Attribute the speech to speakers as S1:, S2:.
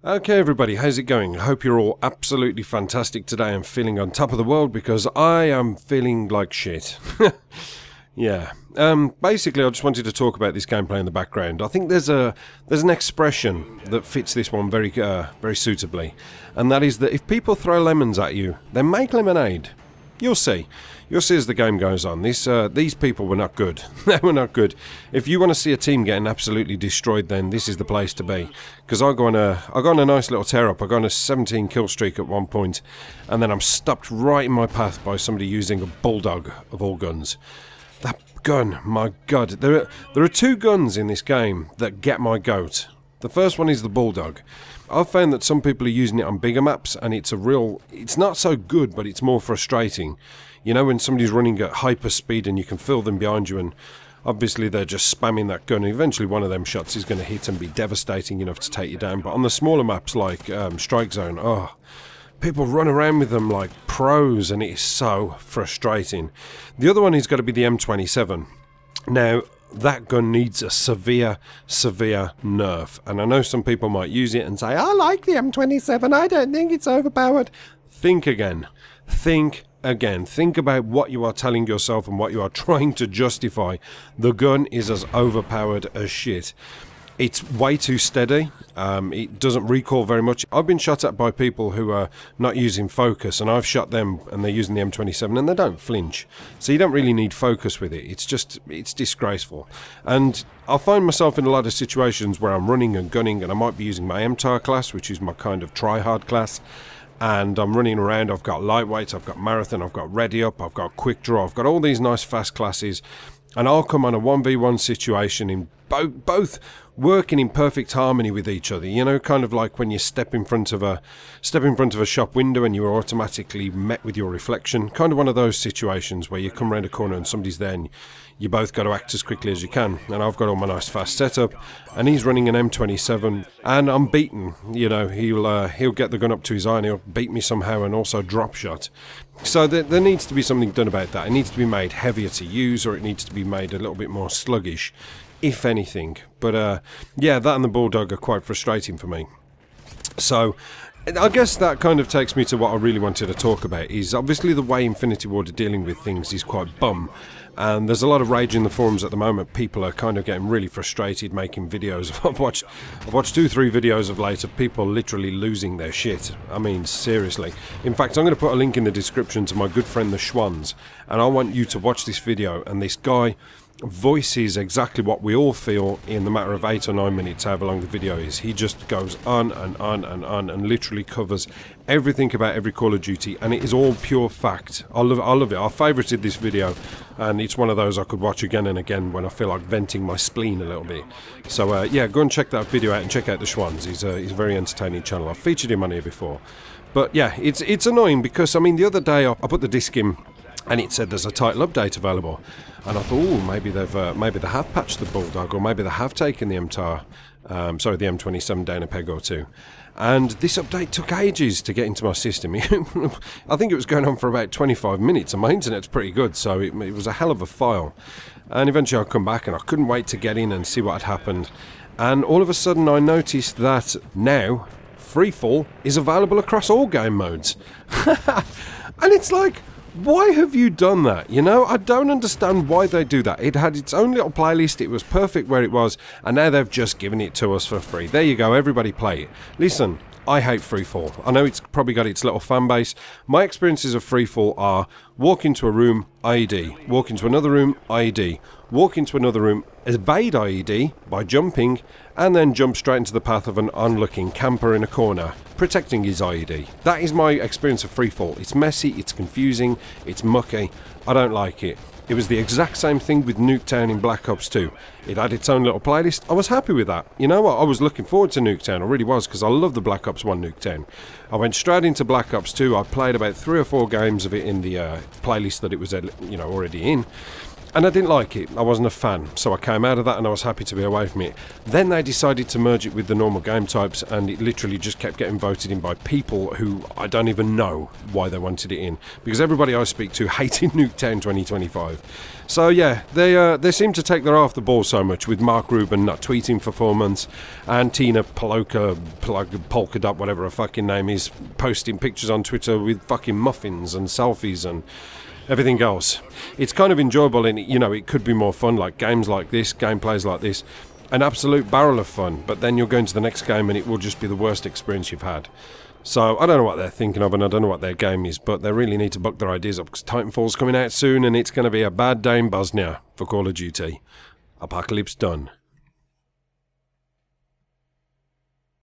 S1: Okay everybody, how's it going? I hope you're all absolutely fantastic today and feeling on top of the world, because I am feeling like shit. Yeah. Basically I just wanted to talk about this gameplay in the background. I think there's an expression that fits this one very suitably, and that is that if people throw lemons at you, then make lemonade. You'll see. You'll see as the game goes on. These people were not good. They were not good. If you want to see a team getting absolutely destroyed, then this is the place to be. Because I go on a nice little tear up. I go on a 17 kill streak at one point, and then I'm stopped right in my path by somebody using a bulldog of all guns. That gun, my god. There are two guns in this game that get my goat. The first one is the bulldog. I've found that some people are using it on bigger maps, and it's not so good, but it's more frustrating. You know, when somebody's running at hyper speed and you can feel them behind you, and obviously they're just spamming that gun, and eventually one of them shots is going to hit and be devastating enough to take you down. But on the smaller maps like Strike Zone, oh, people run around with them like pros, and it is so frustrating. The other one has got to be the M27. Now, that gun needs a severe nerf, and I know some people might use it and say, I like the M27, I don't think it's overpowered. Think again. Think again. Think about what you are telling yourself and what you are trying to justify. The gun is as overpowered as shit. It's way too steady. It doesn't recoil very much. I've been shot at by people who are not using focus, and I've shot them and they're using the M27 and they don't flinch. So you don't really need focus with it. It's disgraceful. And I'll find myself in a lot of situations where I'm running and gunning, and I might be using my MTAR class, which is my kind of try-hard class. And I'm running around. I've got lightweight, I've got marathon, I've got ready up, I've got quick draw, I've got all these nice fast classes. And I'll come on a 1v1 situation in both working in perfect harmony with each other. You know, kind of like when you step in front of a shop window and you're automatically met with your reflection. Kind of one of those situations where you come around a corner and somebody's there and you both got to act as quickly as you can. And I've got all my nice fast setup, and he's running an M27, and I'm beaten. You know, he'll get the gun up to his eye and he'll beat me somehow, and also drop shot. So there needs to be something done about that. It needs to be made heavier to use, or it needs to be made a little bit more sluggish, if anything. But yeah, that and the bulldog are quite frustrating for me. So I guess that kind of takes me to what I really wanted to talk about. Is obviously the way Infinity Ward are dealing with things is quite bum. And there's a lot of rage in the forums at the moment. People are kind of getting really frustrated making videos. I've watched 2-3 videos of late of people literally losing their shit. I mean, seriously. In fact, I'm going to put a link in the description to my good friend the Schwans, and I want you to watch this video. And this guy voices exactly what we all feel in the matter of 8 or 9 minutes, however long the video is. He just goes on and on and on and literally covers everything about every Call of Duty, and it is all pure fact. I love it. I favorited this video, and it's one of those I could watch again and again when I feel like venting my spleen a little bit. So yeah, go and check that video out and check out the Schwans. He's a very entertaining channel. I've featured him on here before. But yeah, it's annoying because, I mean, the other day I put the disc in and it said there's a title update available, and I thought, oh, maybe they have patched the bulldog, or maybe they have taken the MTAR, sorry, the M27 down a peg or two. And this update took ages to get into my system. I think it was going on for about 25 minutes, and my internet's pretty good, so it was a hell of a file. And eventually I come back, and I couldn't wait to get in and see what had happened. And all of a sudden I noticed that now Freefall is available across all game modes. And it's like, why have you done that? You know, I don't understand why they do that. It had its own little playlist, it was perfect where it was, and now they've just given it to us for free. There you go, everybody play it. Listen, I hate Freefall. I know it's probably got its little fan base. My experiences of Freefall are walk into a room, IED. Walk into another room, IED. Walk into another room, evade IED by jumping, and then jump straight into the path of an onlooking camper in a corner, protecting his IED. That is my experience of Freefall. It's messy, it's confusing, it's mucky. I don't like it. It was the exact same thing with Nuketown in Black Ops 2. It had its own little playlist. I was happy with that. You know what? I was looking forward to Nuketown. I really was, because I love the Black Ops 1 Nuketown. I went straight into Black Ops 2. I played about 3 or 4 games of it in the playlist that it was, you know, already in. And I didn't like it. I wasn't a fan. So I came out of that and I was happy to be away from it. Then they decided to merge it with the normal game types, and it literally just kept getting voted in by people who I don't even know why they wanted it in. Because everybody I speak to hated Nuketown 2025. So yeah, they seem to take their eye off the ball so much, with Mark Rubin not tweeting for 4 months, and Tina Polka Dot, whatever her fucking name is, posting pictures on Twitter with fucking muffins and selfies and everything else. It's kind of enjoyable, and you know, it could be more fun, like games like this, gameplays like this, an absolute barrel of fun, but then you'll go into the next game and it will just be the worst experience you've had. So I don't know what they're thinking of, and I don't know what their game is, but they really need to buck their ideas up, because Titanfall's coming out soon and it's going to be a bad day in Bosnia for Call of Duty. Apocalypse done.